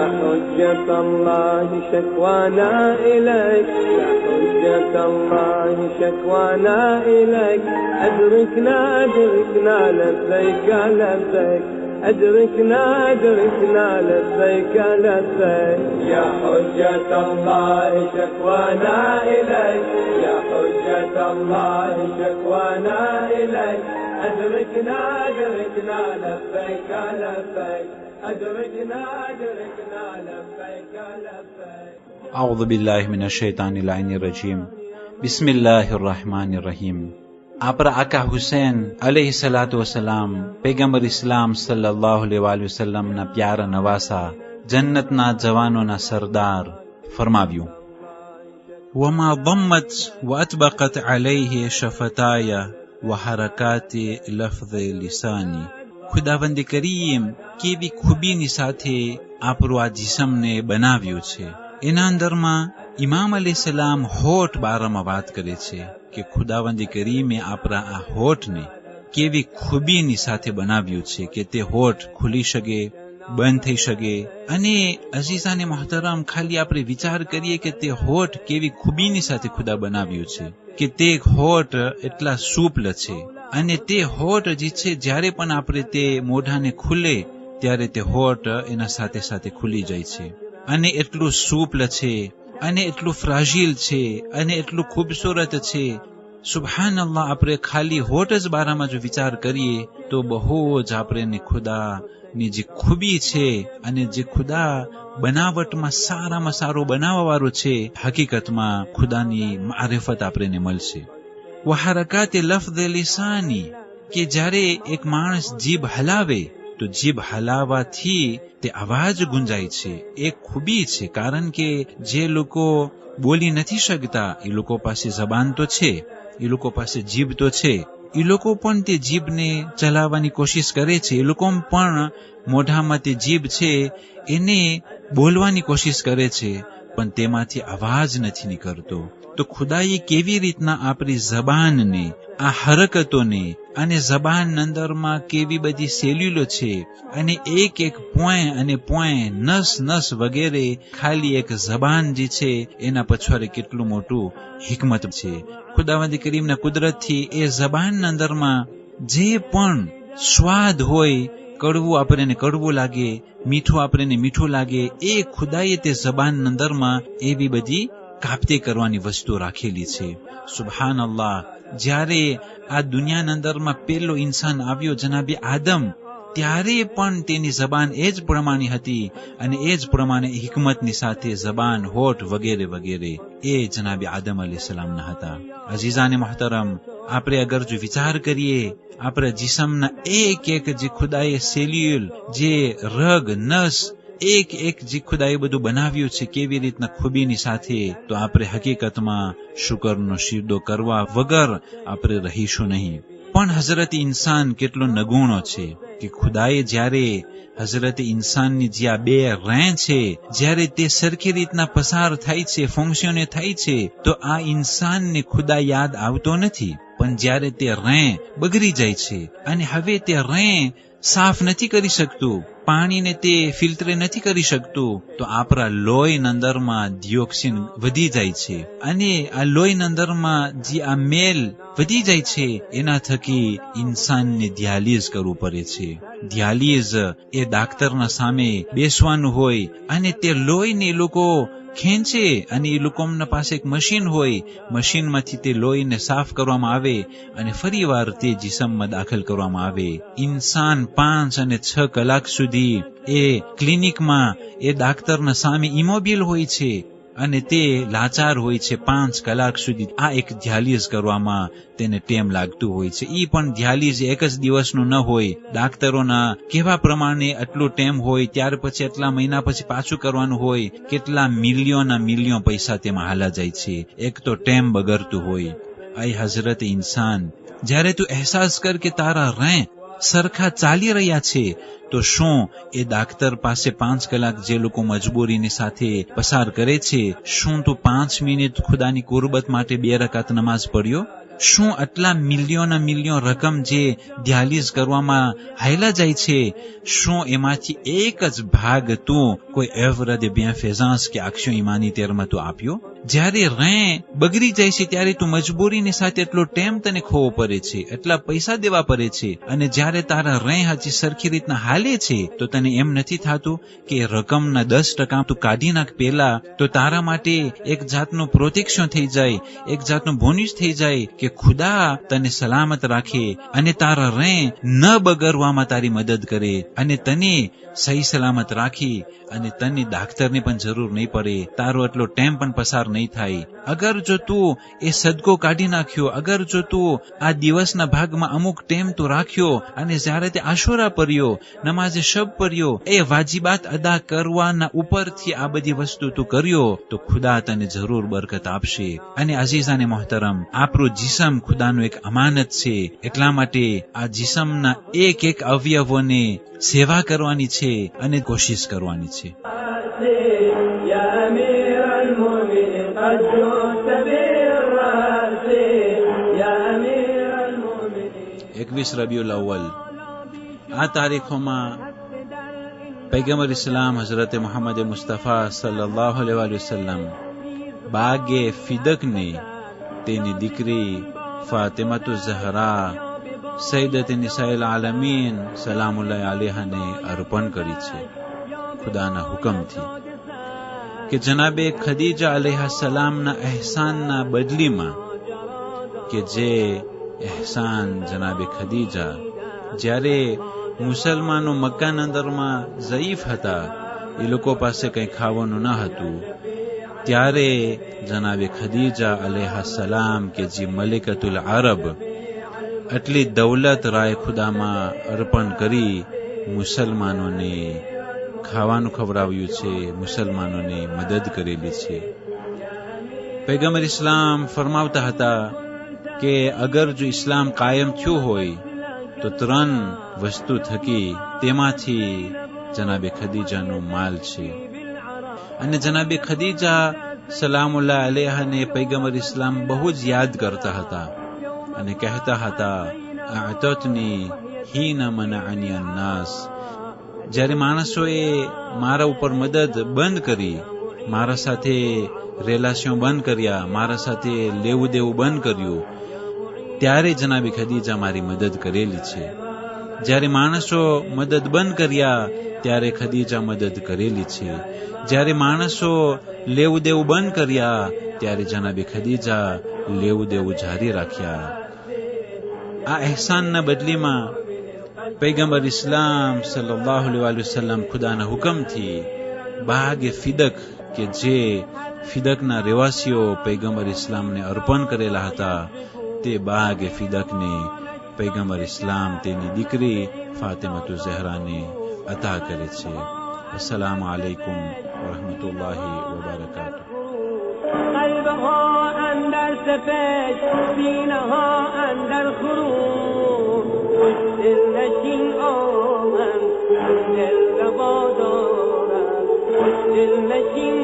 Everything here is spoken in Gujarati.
حجة الله شكوانا إليك يا حجة الله شكوانا إليك أدركنا أدركنا لبيك لبيك أدركنا أدركنا لبيك لبيك يا حجة الله شكوانا إليك يا حجة الله شكوانا إليك أدركنا أدركنا لبيك لبيك أدركنا أدركنا لبيك لبيك أعوذ بالله من الشيطان اللعين الرجيم بسم الله الرحمن الرحيم આપણા આકા હુસૈન અલૈહિ સલાતુ વસલામ પૈગંબર ઇસ્લામ સલ્લલ્લાહુ અલૈહિ વસલ્લમના પ્યારા નવાસા જન્નતના જવાનોના સરદાર ફરમાવ્યું وما ضمت وأطبقت عليه شفتاي وحركات لفظ لساني ખુદાવંદ કરીમ કેવી ખૂબીની સાથે આપણું આ જિસ્મને બનાવ્યું છે. એના અંદરમાં ઇમામ અલૈહિસ્સલામ હોઠ બારામાં વાત કરે છે કે ખુદાવંદ કરીમે આપણા આ હોઠને કેવી ખૂબીની સાથે બનાવ્યું છે કે તે હોઠ ખુલી શકે, બંધ થઈ શકે. અને અઝીઝાને મહોતરમ, ખાલી આપણે વિચાર કરીએ કે તે હોઠ કેવી ખૂબીની સાથે ખુદા બનાવ્યું છે કે તે હોઠ એટલા સૂપલ છે. અને તે હોઠ જે છે, જ્યારે પણ આપણે તે મોઢાને ખુલે ત્યારે તે હોઠ એના સાથે સાથે ખુલી જાય છે. અને એટલું સૂપલ છે, અને એટલું ફ્રાજીલ છે, અને એટલું ખૂબસૂરત છે. સુબહાનલ્લાહ, આપણે ખાલી હોઠ જ બારામાં જો વિચાર કરીએ તો બહુ જ આપણે ખુદાની જે ખૂબી છે અને જે ખુદા બનાવટમાં સારામાં સારું બનાવવા વાળું છે, હકીકતમાં ખુદાની મારિફત આપણને મળશે. વહરકાતે લફ્ઝ લિસાની, કે જ્યારે એક માણસ જીભ હલાવે તો જીભ હલાવવાથી તે અવાજ ગુંજાય છે. એક ખૂબી છે, કારણ કે જે લોકો બોલી નથી શકતા એ લોકો પાસે જબાન તો છે, એ લોકો પાસે જીભ તો છે. એ લોકો પણ તે જીભને ચલાવવાની કોશિશ કરે છે. એ લોકો પણ મોઢામાં તે જીભ છે એને બોલવાની કોશિશ કરે છે, પણ તેમાંથી અવાજ નથી નીકળતો. તો ખુદાએ કેવી રીતના આપણી જબાનને, આ હરકતોને, અને જબાન અંદરમાં કેવી બધી સેલ્યુલો છે, અને એક એક પોઈન્ટ અને પોઈન્ટ, નસ નસ વગેરે, ખાલી એક જબાન જે છે એના પછવાડે કેટલું મોટું હિકમત છે. ખુદાવંદ કરીમના કુદરતથી એ જબાન અંદરમાં જે પણ સ્વાદ હોય, કડવું આપણને કડવું લાગે, મીઠું આપણને મીઠું લાગે, એ ખુદાએ તે જબાન અંદરમાં એવી બધી કાપતે કરવાની વસ્તુ રાખેલી છે. સુબહાનલ્લાહ, જ્યારે આ દુનિયાના અંદરમાં પહેલો ઇન્સાન આવ્યો, જનાબી આદમ, ત્યારે પણ તેની જબાન એ જ પ્રમાણે હતી, અને એ જ પ્રમાણે હિકમતની સાથે જબાન, હોઠ વગેરે વગેરે એ જનાબી આદમ અલૈહિસ્સલામના હતા. અઝીઝાને મહોતરમ, આપણે અગર જો વિચાર કરીએ આપણા જિસ્મના એક એક જે ખુદાએ સેલ્યુલ, જે રગ, નસ, એક એક જે ખુદાએ બધું બનાવ્યું છે કેવી રીતના ખૂબીની સાથે, તો આપણે હકીકતમાં શુકરનો સિજદો કરવા વગર આપણે રહીશું નહીં. પણ હઝરત ઇન્સાન કેટલો નગુણો છે કે ખુદાએ જ્યારે હઝરત ઇન્સાનની જે આ બે રેં છે, જ્યારે તે સરખી રીતના પસાર થાય છે, ફંક્શને થાય છે, તો આ ઇન્સાનને ખુદા યાદ આવતો નથી. પણ જ્યારે તે રેં બગડી જાય છે અને હવે તે રેં સાફ નથી કરી શકતું, પાણીને તે ફિલ્ટર નથી કરી શકતું, તો આપણા લોહીના અંદરમાં ડિયોક્સિન વધી જાય છે, અને આ લોહીના અંદરમાં જે આ મેલ વધી જાય છે, એના થકી ઇન્સાનને ડિયાલિઝ કરવું પડે છે. ડિયાલિઝ એ ડાક્ટરના સામે બેસવાનું હોય, અને તે લોહીને એ લોકો ખેંચે, અને એ લોકોના પાસે એક મશીન હોય, મશીનમાંથી તે લોહીને સાફ કરવામાં આવે અને ફરી વાર તે જિસ્મમાં દાખલ કરવામાં આવે. ઇન્સાન 5 અને 6 કલાક સુધી એ ક્લિનિકમાં એ ડાક્ટરના સામે ઇમોબિલ હોય છે, અને તે લાચાર હોય છે. 5 કલાક સુધી આ એક ડિયાલિઝ કરવામાં તેને ટાઈમ લાગતું હોય છે. એ પણ ડિયાલિઝ એક જ દિવસનું ન હોય, ડાક્ટરોના કહેવા પ્રમાણે આટલું ટાઈમ હોય, ત્યાર પછી એટલા મહિના પછી પાછું કરવાનું હોય. કેટલા મિલિયન પૈસા તેમાં હાલા જાય છે, એક તો ટાઈમ બગડતું હોય. આય હઝરત ઇન્સાન, જ્યારે તું અહેસાસ કર કે તારા રેં સરખા ચાલી રહ્યા છે, તો શું એ ડાક્ટર પાસે 5 કલાક જે લોકો મજબૂરીની સાથે પસાર કરે છે, શું તું 5 મિનિટ ખુદાની કુરબત માટે 2 રકાત નમાઝ પડ્યો? શું આટલા મિલિયન રકમ જે ડિયાલિઝ કરવામાં હાયલા જાય છે, શું એમાંથી એક જ ભાગ તું કોઈ એવરદ બિનફેઝાન્સ કે અક્ષો ઈમાની તેરમાં તું આપ્યો? જ્યારે રેં બગડી જાય છે ત્યારે તું મજબૂરીની સાથે એટલો ટેમ તને ખોવો પડે છે, એટલા પૈસા દેવા પડે છે, અને જ્યારે તારા રેં હજી સરખી રીતના હાલે છે તો તને એમ નથી થતું કે રકમના 10% તું કાઢી નાખ પેલા, તો તારા માટે એક જાતનું પ્રોટેક્શન થઈ જાય, એક જાતનું બોનસ થઈ જાય કે ખુદા તને સલામત રાખે અને તારા રેં ન બગડવામાં તારી મદદ કરે અને તને સહી સલામત રાખી અને તને ડાક્ટરની પણ જરૂર નહીં પડે, તારો એટલો ટાઈમ પણ પસાર નહીં થાય. અગર જો તું એ સદકો કાઢી નાખ્યો, અગર જો તું આ દિવસના ભાગમાં અમુક ટાઈમ તું રાખ્યો અને જ્યારે તે આશુરા પડ્યો, નમાઝે શબ પડ્યો, એ વાજિબાત અદા કરવાના ઉપરથી આ બધી વસ્તુ તું કર્યો તો ખુદા તને જરૂર બરકત આપશે. અને અઝીઝાને મોહતરમ, આપણું જીસમ ખુદાનું એક અમાનત છે, એટલા માટે આ જીસમના એક એક અવયવોને સેવા કરવાની છે અને કોશિશ કરવાની છે. 21 રબીઉલ અવ્વલ આ તારીખોમાં પૈગંબર ઇસ્લામ હઝરત મુહમ્મદ મુસ્તફા સલ્લલ્લાહુ અલૈહિ વસલ્લમ બાગે ફિદકને તેની દીકરી ફાતિમાતુ ઝહરા સૈયદત નિસાઇલ આલમીન સલામુલ્લાહ અલૈહાને અર્પણ કરી છે ખુદાના હુકમથી કે જનાબે ખદીજા અલૈહા સલામના અહેસાનના બદલીમાં, કે જે અહેસાન જનાબે ખદીજા જ્યારે મુસલમાનો મક્કાના અંદરમાં ઝઈફ હતા, એ લોકો પાસે કંઈ ખાવાનું ન હતું, ત્યારે જનાબે ખદીજા અલૈહા સલામ કે જે મલિકતુલ અરબ આટલી દૌલત રાય ખુદામાં અર્પણ કરી મુસલમાનોને ખાવાનું ખવડાવ્યું છે, મુસલમાનોને મદદ કરેલી છે. પૈગંબર ઇસ્લામ ફરમાવતા હતા કે અગર જો ઇસ્લામ કાયમ થયું હોય તો 3 વસ્તુ થકી, તેમાંથી જનાબે ખદીજાનું માલ છે. અને જનાબે ખદીજા સલામુલ્લાહ અલૈહાને પૈગંબર ઇસ્લામ બહુ જ યાદ કરતા હતા અને કહેતા હતા, અઅતતની હીના મનઅની અન્નાસ, જ્યારે માણસોએ મારા ઉપર મદદ બંધ કરી, મારા સાથે રિલેશન બંધ કર્યા, મારા સાથે લેવું દેવું બંધ કર્યું, ત્યારે જનાબી ખદીજા મારી મદદ કરેલી છે. જ્યારે માણસો મદદ બંધ કર્યા ત્યારે ખદીજા મદદ કરેલી છે. જ્યારે માણસો લેવું દેવું બંધ કર્યા ત્યારે જનાબી ખદીજા લેવું દેવું જારી રાખ્યા. આ અહેસાનના બદલીમાં પૈગંબર ઇસ્લામ સલ્લલ્લાહુ અલૈહિ વસલ્લમ ખુદાના હુકમથી બાગે ફિદક, કે જે ફિદકના રહેવાસીઓ પૈગંબર ઇસ્લામને અર્પણ કરેલા હતા, તે બાગે ફિદકને પૈગંબર ઇસ્લામ તેની દીકરી ફાતિમાતુ ઝહરાને અતા કરે છે. અસ્સલામુ અલૈકુમ વરહમતુલ્લાહિ વબરકાતુહ. قلبها اندر سپید سینه‌ها اندر خروش دل نشین آمد دل روا دارد دل نشین